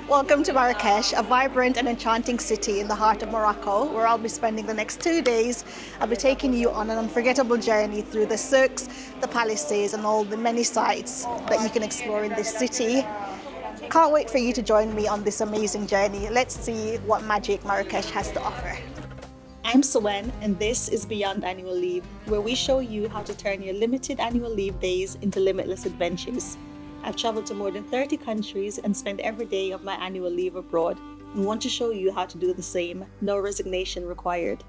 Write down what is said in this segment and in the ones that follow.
Welcome to Marrakesh, a vibrant and enchanting city in the heart of Morocco, where I'll be spending the next 2 days. I'll be taking you on an unforgettable journey through the Souks, the palaces, and all the many sights that you can explore in this city. Can't wait for you to join me on this amazing journey. Let's see what magic Marrakesh has to offer. I'm Swen, and this is Beyond Annual Leave, where we show you how to turn your limited annual leave days into limitless adventures. I've traveled to more than 30 countries and spent every day of my annual leave abroad, and want to show you how to do the same. No resignation required.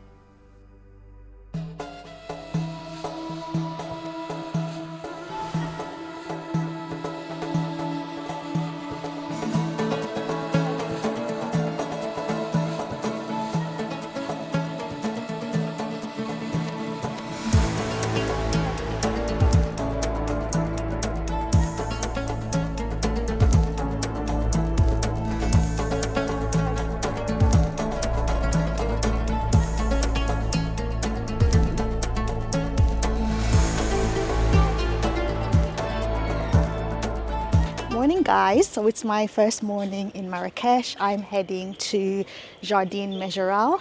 Morning guys, so it's my first morning in Marrakesh. I'm heading to Jardin Megeral.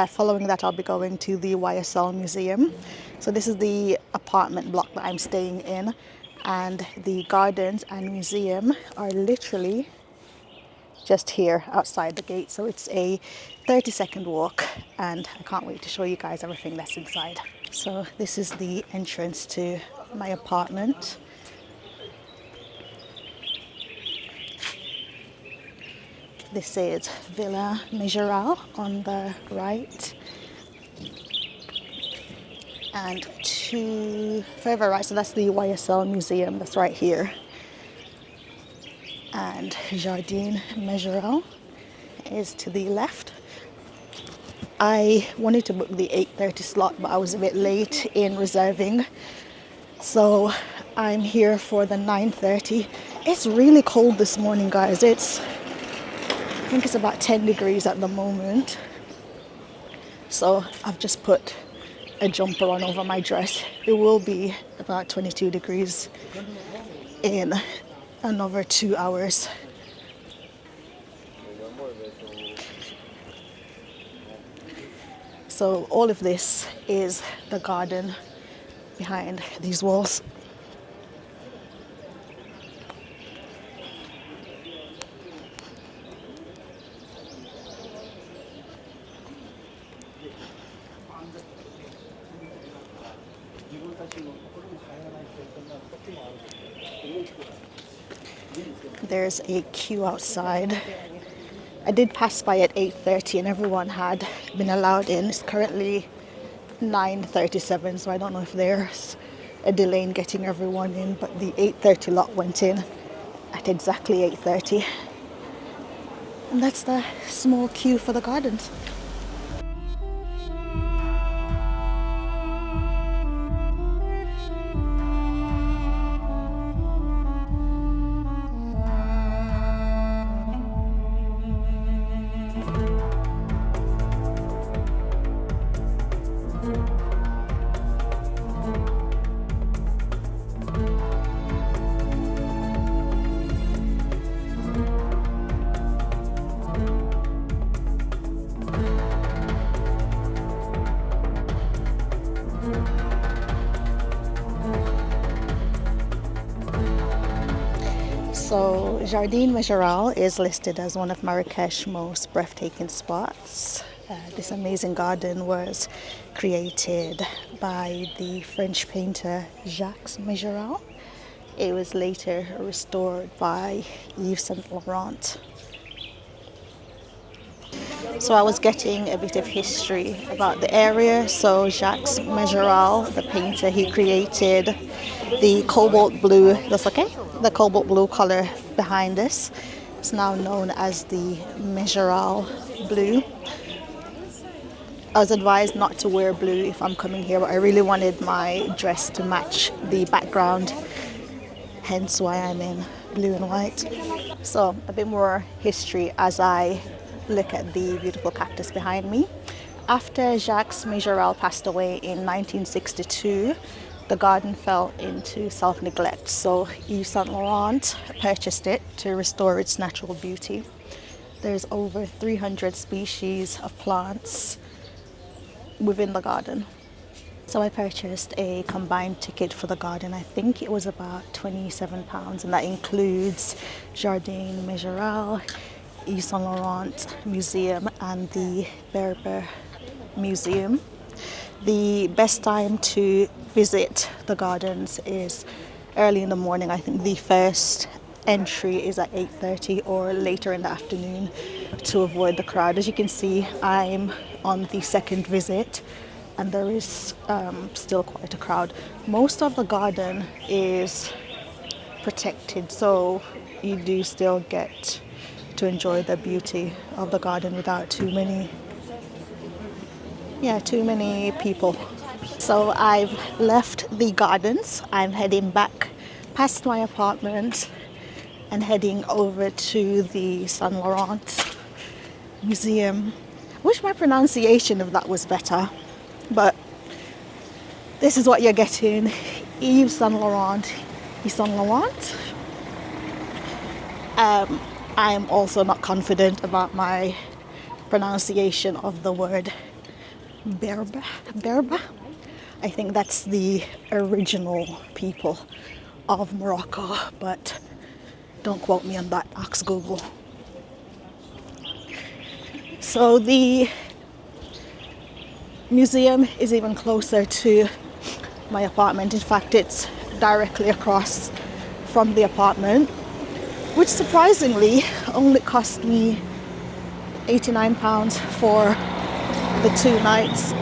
Following that I'll be going to the YSL Museum. So this is the apartment block that I'm staying in, and the gardens and museum are literally just here outside the gate. So it's a 30-second walk, and I can't wait to show you guys everything that's inside. So this is the entrance to my apartment. This is Villa Megeral on the right, and to further right, so that's the YSL Museum that's right here, and Jardin Megeral is to the left. I wanted to book the 8:30 slot, but I was a bit late in reserving, so I'm here for the 9:30. It's really cold this morning, guys. I think it's about 10 degrees at the moment. So I've just put a jumper on over my dress. It will be about 22 degrees in another 2 hours. So all of this is the garden behind these walls. There's a queue outside. I did pass by at 8:30 and everyone had been allowed in. It's currently 9:37, so I don't know if there's a delay in getting everyone in, but the 8:30 lot went in at exactly 8:30. And that's the small queue for the gardens. So Jardin Megeral is listed as one of Marrakesh's most breathtaking spots. This amazing garden was created by the French painter Jacques Megeral. It was later restored by Yves Saint Laurent. So I was getting a bit of history about the area. So Jacques Megeral, the painter, he created the cobalt blue, that's okay? The cobalt blue color behind this. It's now known as the Megeral blue. I was advised not to wear blue if I'm coming here, but I really wanted my dress to match the background, hence why I'm in blue and white. So a bit more history as I look at the beautiful cactus behind me. After Jacques Megeral passed away in 1962, the garden fell into self-neglect. So Yves Saint Laurent purchased it to restore its natural beauty. There's over 300 species of plants within the garden. So I purchased a combined ticket for the garden. I think it was about £27, and that includes Jardin Majorelle, Yves Saint Laurent Museum, and the Berber Museum. The best time to visit the gardens is early in the morning. I think the first entry is at 8:30 or later in the afternoon to avoid the crowd. As you can see, I'm on the second visit and there is still quite a crowd. Most of the garden is protected, so you do still get to enjoy the beauty of the garden without too many people. So I've left the gardens. I'm heading back past my apartment and heading over to the Saint Laurent Museum. I wish my pronunciation of that was better, but this is what you're getting. Yves Saint Laurent. Yves Saint Laurent. I am also not confident about my pronunciation of the word Berber. I think that's the original people of Morocco, but don't quote me on that. Ask Google. So the museum is even closer to my apartment. In fact, it's directly across from the apartment, which surprisingly only cost me £89 for the 2 nights.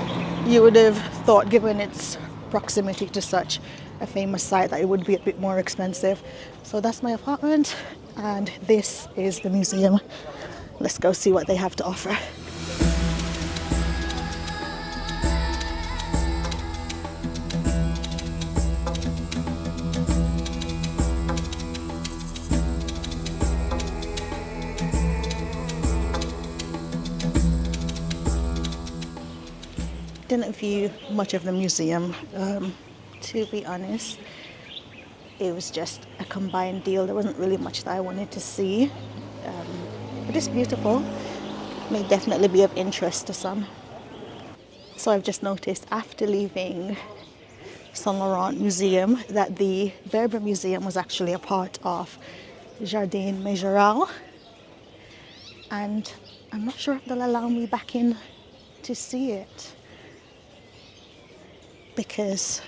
You would have thought, given its proximity to such a famous site, that it would be a bit more expensive. So that's my apartment and this is the museum. Let's go see what they have to offer. Didn't view much of the museum, to be honest. It was just a combined deal. There wasn't really much that I wanted to see, but it's beautiful. May definitely be of interest to some. So I've just noticed after leaving Saint Laurent Museum that the Berber Museum was actually a part of Jardin Majorelle, and I'm not sure if they'll allow me back in to see it, because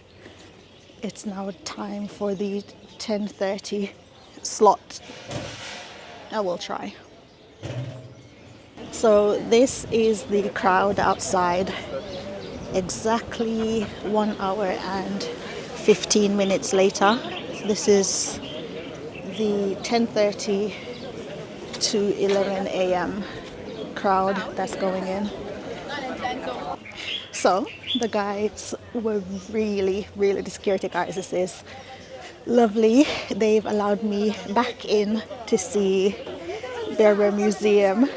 it's now time for the 10:30 slot. I will try. So this is the crowd outside. Exactly 1 hour and 15 minutes later. This is the 10:30 to 11 a.m. crowd that's going in. So the guys were really, the security guys, this is lovely. They've allowed me back in to see Berber Museum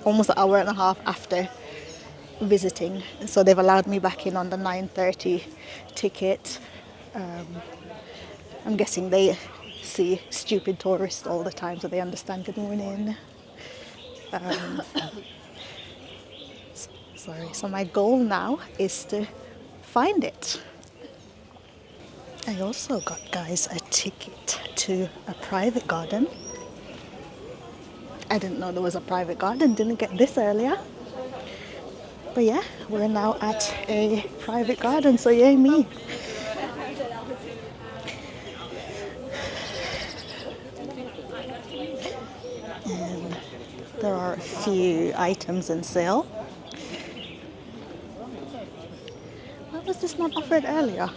almost an hour and a half after visiting. So they've allowed me back in on the 9:30 ticket. I'm guessing they see stupid tourists all the time, so they understand good morning. So my goal now is to find it. I also got, guys, a ticket to a private garden. I didn't know there was a private garden, didn't get this earlier. But yeah, we're now at a private garden, so yay me. And there are a few items in sale. Why was this not offered earlier?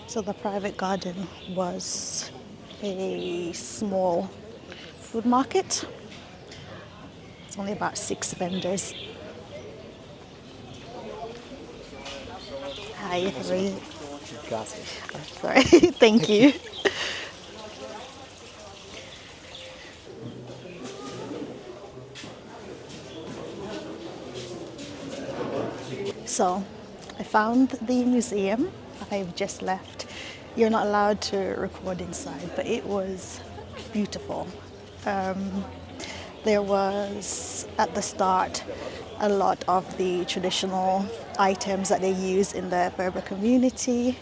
So the private garden was a small food market. It's only about 6 vendors. Hi, how are you? Gracias. Sorry, thank you. So, I found the museum. I've just left. You're not allowed to record inside, but it was beautiful. There was, at the start, a lot of the traditional items that they use in the Berber community,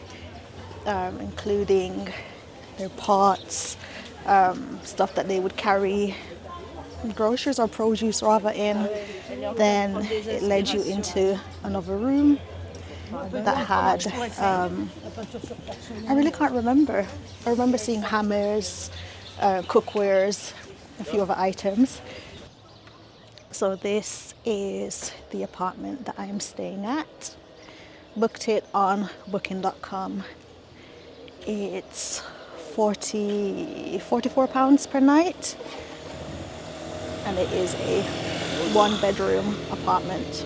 including their pots, stuff that they would carry groceries or produce rather in. Then it led you into another room that had, I really can't remember. I remember seeing hammers, cookwares, a few other items. So this is the apartment that I am staying at. Booked it on booking.com. It's £44 per night, and it is a one-bedroom apartment.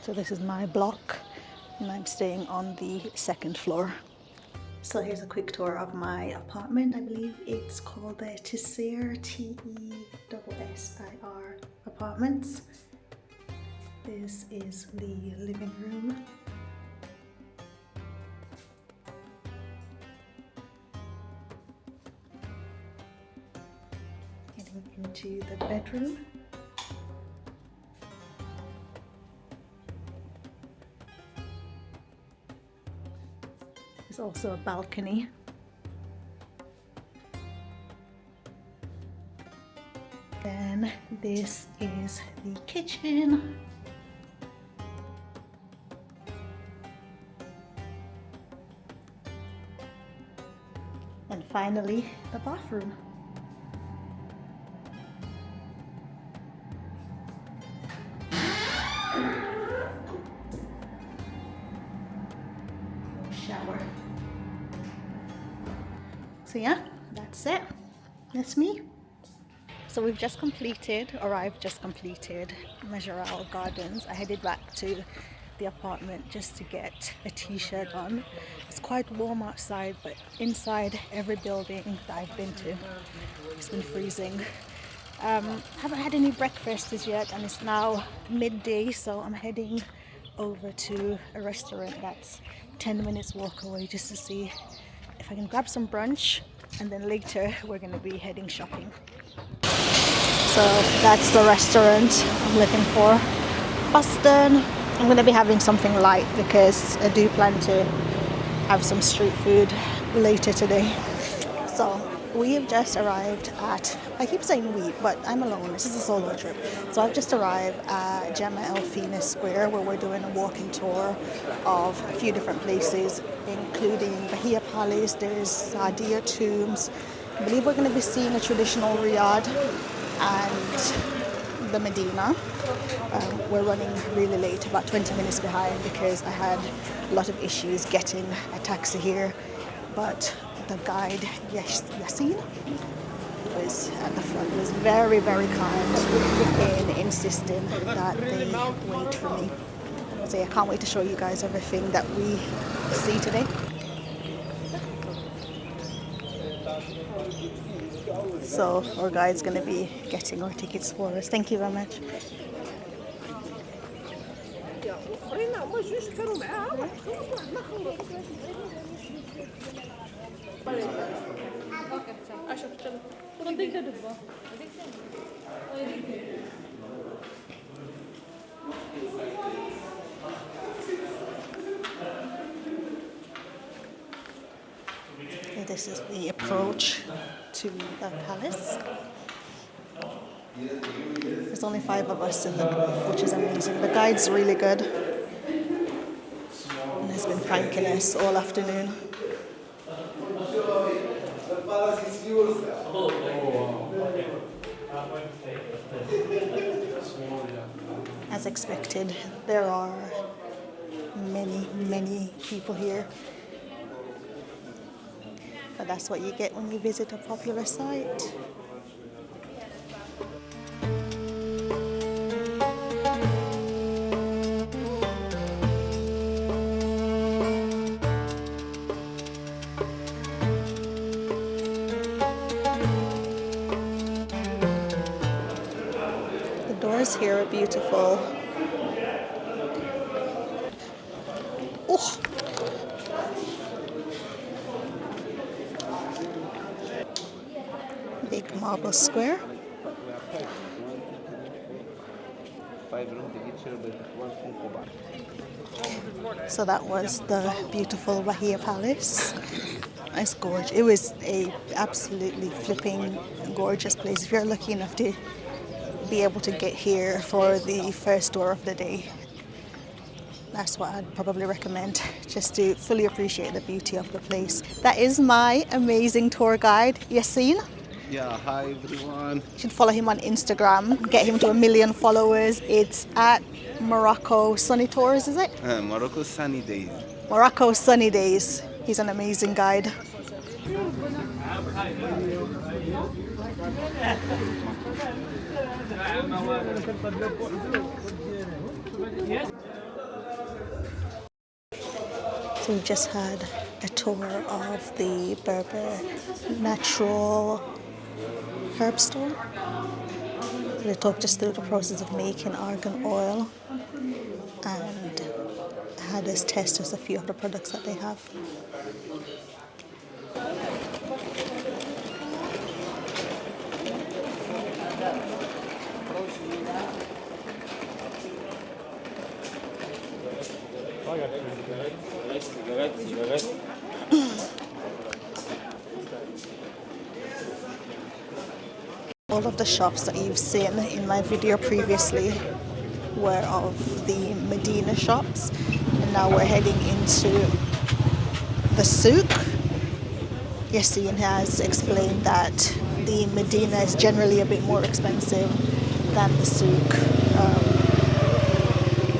So this is my block, and I'm staying on the second floor. So here's a quick tour of my apartment. I believe it's called the Tessir, Tessir apartments. This is the living room. Getting into the bedroom. There's also a balcony. Then this is the kitchen. And finally, the bathroom. Shower. So yeah, that's it. That's me. So we've just completed, or I've just completed, Measure Gardens. I headed back to the apartment just to get a t-shirt on. It's quite warm outside, but inside every building that I've been to, it's been freezing. Haven't had any breakfast as yet, and it's now midday, so I'm heading over to a restaurant that's 10 minutes walk away just to see if I can grab some brunch, and then later we're going to be heading shopping. So that's the restaurant I'm looking for. Boston. I'm going to be having something light because I do plan to have some street food later today. So we have just arrived at, I keep saying we, but I'm alone. This is a solo trip. So I've just arrived at Jemaa el-Fnaa Square, where we're doing a walking tour of a few different places, including Bahia Palace. There's Sadia tombs. I believe we're going to be seeing a traditional riad and the Medina. We're running really late, about 20 minutes behind, because I had a lot of issues getting a taxi here, but the guide, Yasin, was at the front, was very, very kind in insisting that they wait for me. So yeah, I can't wait to show you guys everything that we see today. So our guide's going to be getting our tickets for us. Thank you very much. This is the approach to the palace. There's only 5 of us in the group, which is amazing. The guide's really good and has been pranking us all afternoon. As expected, there are many people here. But that's what you get when you visit a popular site. The doors here are beautiful. Oh. Big marble square. So that was the beautiful Bahia Palace. It's gorgeous. It was a absolutely flipping gorgeous place. If you're lucky enough to be able to get here for the first tour of the day, that's what I'd probably recommend, just to fully appreciate the beauty of the place. That is my amazing tour guide, Yassine. Yeah, hi everyone. You should follow him on Instagram, get him to 1 million followers. It's at Morocco Sunny Tours, is it? Morocco sunny days. Morocco Sunny Days. He's an amazing guide. So we've just had a tour of the Berber natural herb store. So they talked us through the process of making argan oil and had us test just a few of the products that they have. All of the shops that you've seen in my video previously were of the Medina shops, and now we're heading into the Souk. Yassine has explained that the Medina is generally a bit more expensive than the Souk.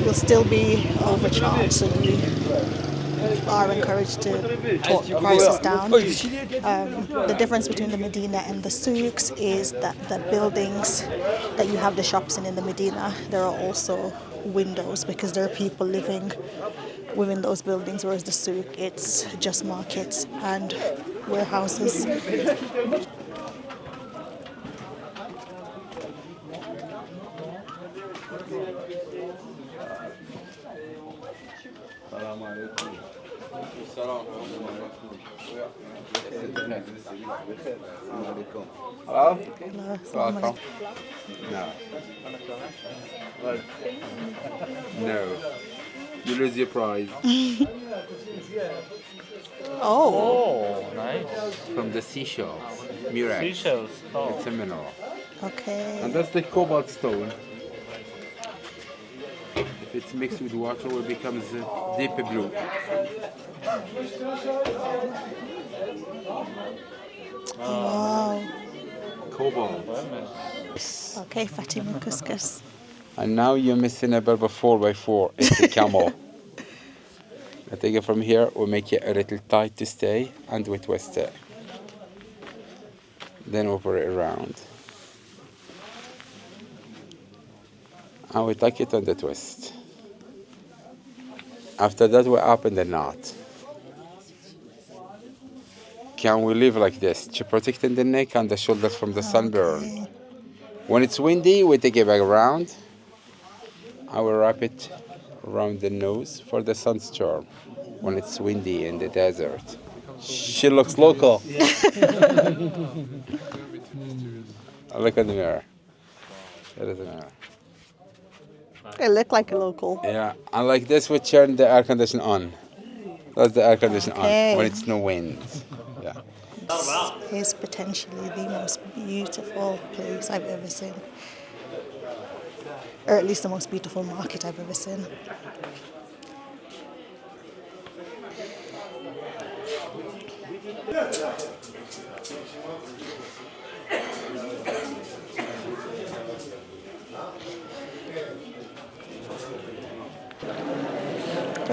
You'll still be overcharged, so you are encouraged to talk the prices down. The difference between the Medina and the Souks is that the buildings that you have the shops in the Medina, there are also windows because there are people living within those buildings, whereas the Souk, it's just markets and warehouses. Hello? Welcome. No. No. You lose your prize. Oh, Nice. From the seashells. Murex. Seashells. Oh. It's a mineral. okay. And that's the cobalt stone. If it's mixed with water, it becomes deep blue. Wow. Cobalt. Okay, Fatima couscous. And now you're missing a Berber 4x4. It's a camel. I take it from here, we make it a little tight to stay, and we twist it. Then we put it around. And we tuck it on the twist. After that, we open the knot. Can we leave like this to protect the neck and the shoulders from the sunburn? Okay. When it's windy, we take it back around. I will wrap it around the nose for the sunstorm when it's windy in the desert. She looks local. Look at the mirror. There is a mirror. It looked like a local. Yeah, and like this, we turn the air conditioner on. That's the air conditioner Okay. on when it's no wind. Yeah. This is potentially the most beautiful place I've ever seen. Or at least the most beautiful market I've ever seen.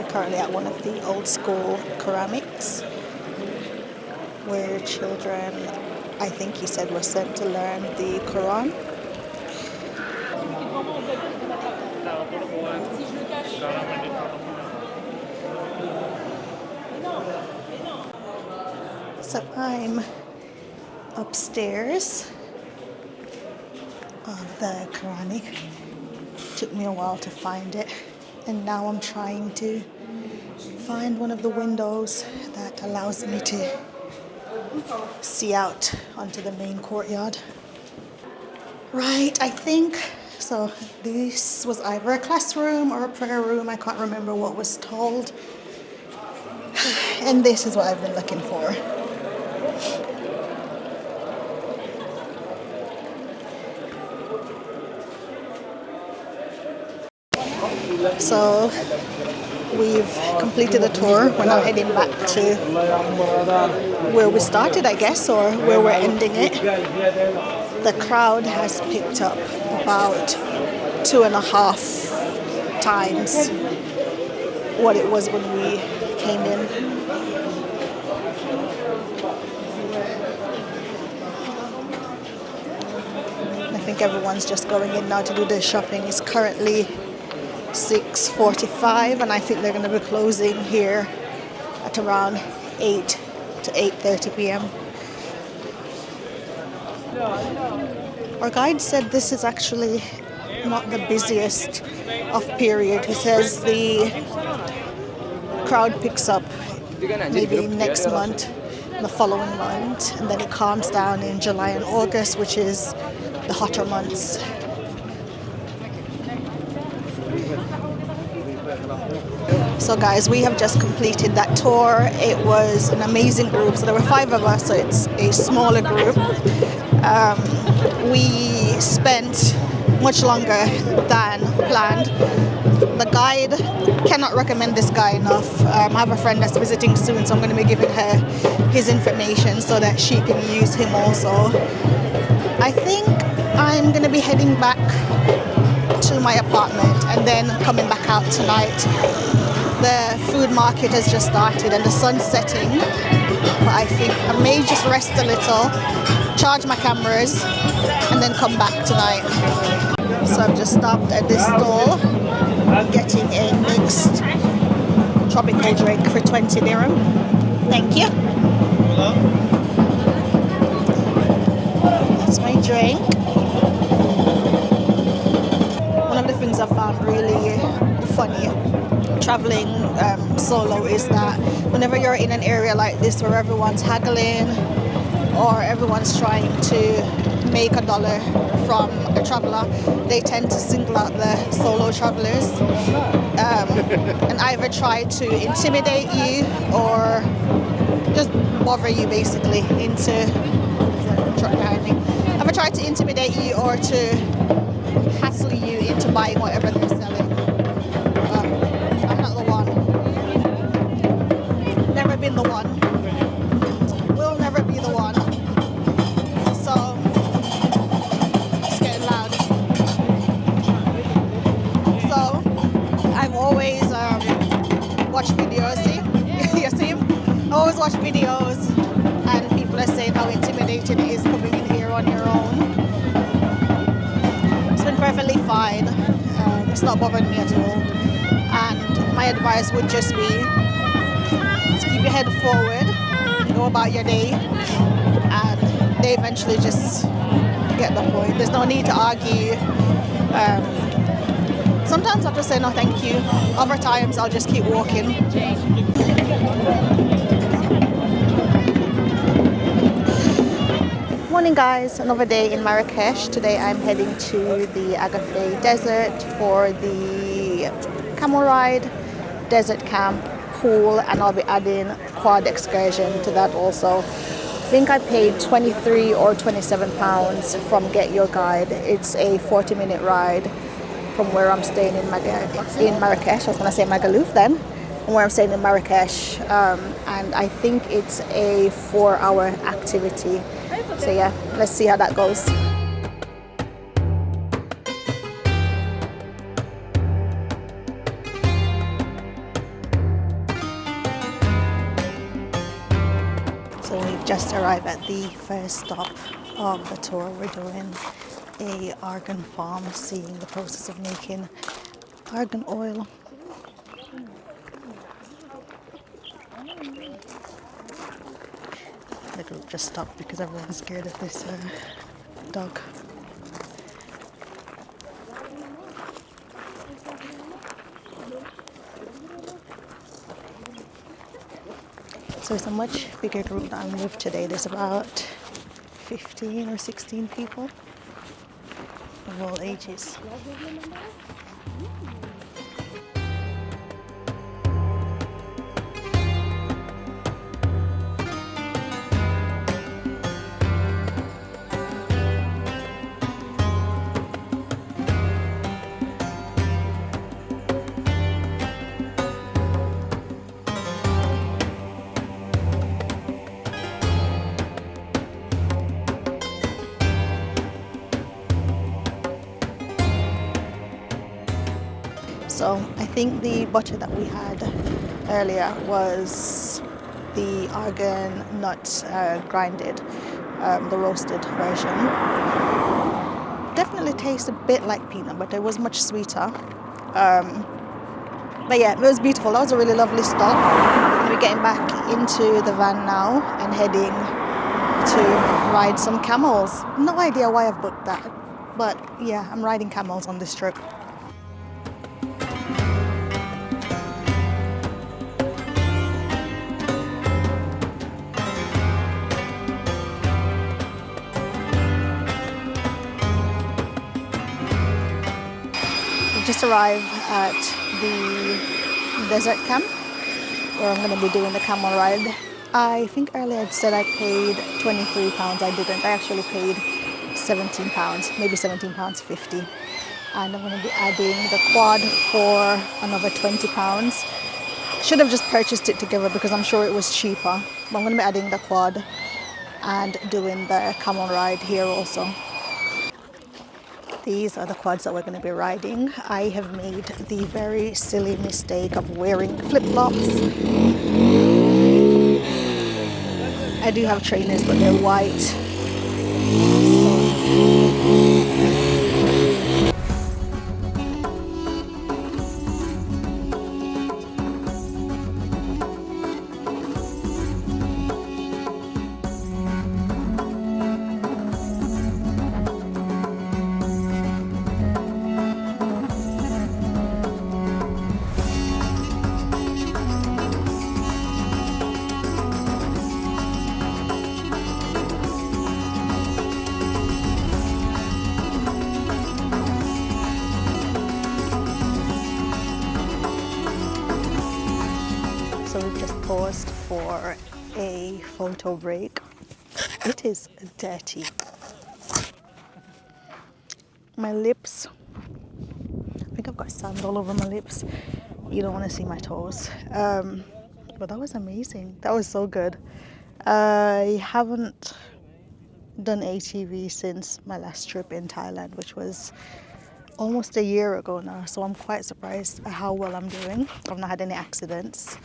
Currently at one of the old school ceramics where children, I think he said, were sent to learn the Quran. So I'm upstairs of the Quranic. Took me a while to find it, and now I'm trying to find one of the windows that allows me to see out onto the main courtyard. Right, I think so. This was either a classroom or a prayer room. I can't remember what was told. And this is what I've been looking for. So we've completed the tour. We're now heading back to where we started, I guess, or where we're ending it. The crowd has picked up about 2.5 times what it was when we came in. I think everyone's just going in now to do their shopping. It's currently 6:45, and I think they're going to be closing here at around 8 to 8:30 p.m. Our guide said this is actually not the busiest of period. He says the crowd picks up maybe next month, the following month, and then it calms down in July and August, which is the hotter months. So guys, we have just completed that tour. It was an amazing group. So there were 5 of us, so it's a smaller group. We spent much longer than planned. The guide, cannot recommend this guy enough. I have a friend that's visiting soon, so I'm going to be giving her his information so that she can use him also. I think I'm going to be heading back to my apartment and then coming back out tonight. The food market has just started and the sun's setting, but I think I may just rest a little, charge my cameras, and then come back tonight. So I've just stopped at this stall getting a mixed tropical drink for 20 dirham. Thank you. That's my drink. One of the things I found really funny traveling solo is that whenever you're in an area like this where everyone's haggling or everyone's trying to make a dollar from a traveler, they tend to single out the solo travelers and either try to intimidate you or just bother you basically into truck behind me. Either try to intimidate you or to hassle you into buying whatever they're selling. I'm not the one. Never been the one. Will never be the one. So, it's getting loud. So, I've always watched videos. See? You see him? I always watch videos and people are saying how intimidating it is coming in here on your own. It's been perfectly fine. It's not bothering me at all. And my advice would just be to keep your head forward, go about your day, and they eventually just get the point. There's no need to argue. Sometimes I'll just say no thank you. Other times I'll just keep walking. Morning guys, another day in Marrakesh. Today I'm heading to the Agafay Desert for the camel ride, desert camp, pool, and I'll be adding quad excursion to that also. I think I paid 23 or 27 pounds from Get Your Guide. It's a 40-minute ride from where I'm staying in Marrakesh. I was going to say Magaluf then, from where I'm staying in Marrakesh, and I think it's a 4-hour activity. So yeah, let's see how that goes. just arrived at the first stop of the tour. We're doing a argan farm, seeing the process of making argan oil. The group just stopped because everyone's scared of this dog. So it's a much bigger group that I'm with today. There's about 15 or 16 people of all ages. So I think the butter that we had earlier was the argan nuts grinded, the roasted version. Definitely tastes a bit like peanut butter. It was much sweeter. But yeah, it was beautiful. That was a really lovely stop. We're getting back into the van now and heading to ride some camels. No idea why I've booked that, but yeah, I'm riding camels on this trip. Just arrived at the desert camp where I'm going to be doing the camel ride. I think earlier I said I paid £23. I didn't. I actually paid £17, maybe £17.50. And I'm going to be adding the quad for another £20. Should have just purchased it together because I'm sure it was cheaper. But I'm going to be adding the quad and doing the camel ride here also. These are the quads that we're going to be riding. I have made the very silly mistake of wearing flip-flops. I do have trainers, but they're white. So we've just paused for a photo break. It is dirty. My lips, I think I've got sand all over my lips. You don't want to see my toes. But that was amazing. That was so good. I haven't done ATV since my last trip in Thailand, which was almost a year ago now. So I'm quite surprised at how well I'm doing. I've not had any accidents.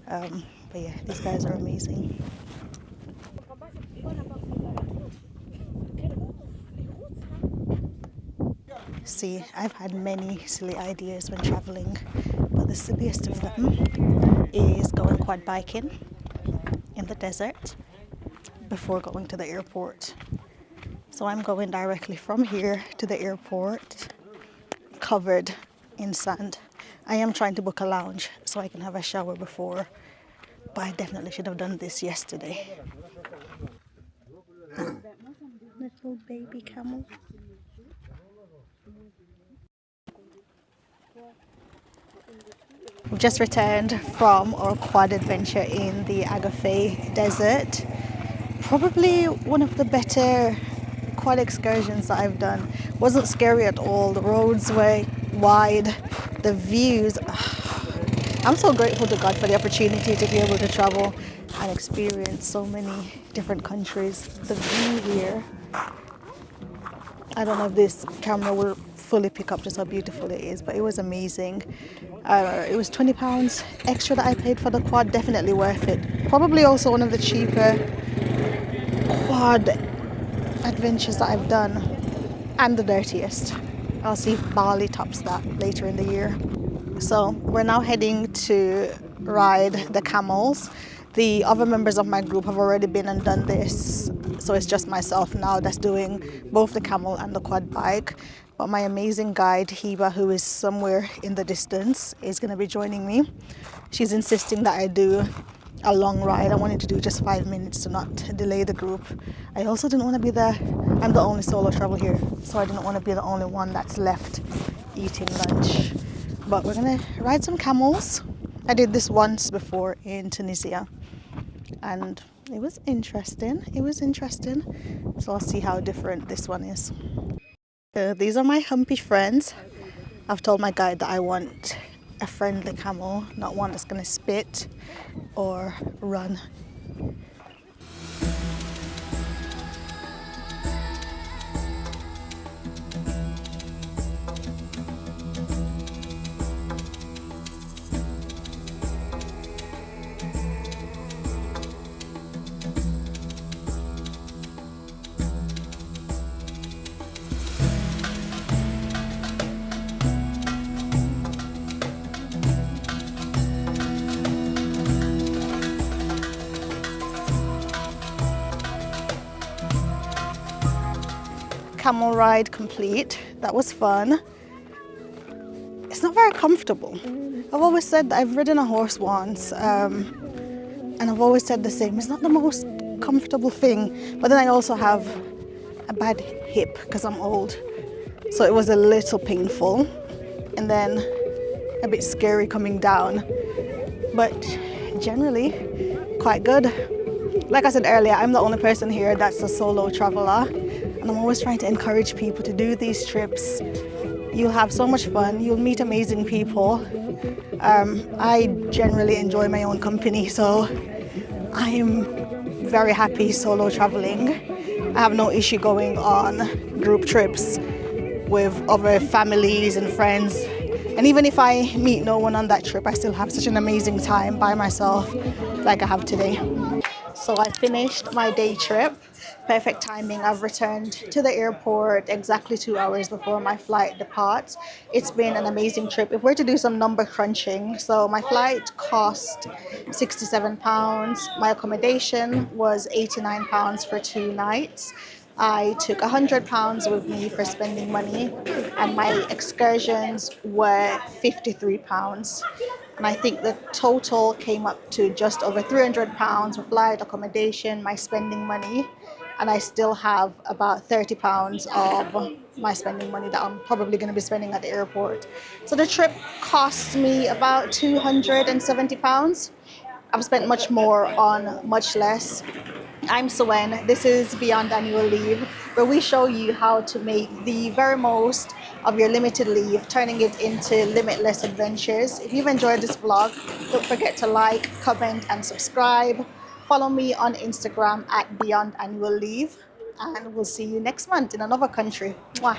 But yeah, these guys are amazing. See, I've had many silly ideas when traveling, but the silliest of them is going quad biking in the desert before going to the airport. So I'm going directly from here to the airport covered in sand. I am trying to book a lounge so I can have a shower before, but I definitely should have done this yesterday. Little baby camel. We've just returned from our quad adventure in the Agafay Desert. Probably one of the better quad excursions that I've done. Wasn't scary at all. The roads were wide. The views. I'm so grateful to God for the opportunity to be able to travel and experience so many different countries. The view here, I don't know if this camera will fully pick up just how beautiful it is, but it was amazing. It was £20 extra that I paid for the quad, definitely worth it. Probably also one of the cheaper odd adventures that I've done, and the dirtiest. I'll see if Bali tops that later in the year. So we're now heading to ride the camels. The other members of my group have already been and done this, so it's just myself now that's doing both the camel and the quad bike. But my amazing guide, Hiba, who is somewhere in the distance, is going to be joining me. She's insisting that I do a long ride. I wanted to do just 5 minutes to not delay the group. I also didn't want to be I'm the only solo traveler here, so I didn't want to be the only one that's left eating lunch. But we're gonna ride some camels. I did this once before in Tunisia, and it was interesting. So I'll see how different this one is. These are my humpy friends. I've told my guide that I want a friendly camel, not one that's gonna spit or run. Camel ride complete. That was fun. It's not very comfortable. I've always said that I've ridden a horse once, and I've always said the same. It's not the most comfortable thing, but then I also have a bad hip because I'm old, so it was a little painful, and then a bit scary coming down, but generally quite good. Like I said earlier, I'm the only person here that's a solo traveler, and I'm always trying to encourage people to do these trips. You'll have so much fun, you'll meet amazing people. I generally enjoy my own company, so I am very happy solo traveling. I have no issue going on group trips with other families and friends. And even if I meet no one on that trip, I still have such an amazing time by myself like I have today. So I finished my day trip. Perfect timing. I've returned to the airport exactly 2 hours before my flight departs. It's been an amazing trip. If we're to do some number crunching, so my flight cost £67. My accommodation was £89 for 2 nights. I took £100 with me for spending money, and my excursions were £53. And I think the total came up to just over £300 for flight, accommodation, my spending money. And I still have about £30 of my spending money that I'm probably going to be spending at the airport. So the trip cost me about £270. I've spent much more on much less. I'm Suwen. This is Beyond Annual Leave, where we show you how to make the very most of your limited leave, turning it into limitless adventures. If you've enjoyed this vlog, don't forget to like, comment, and subscribe. Follow me on Instagram at Beyond Annual Leave, and we'll see you next month in another country. Mwah.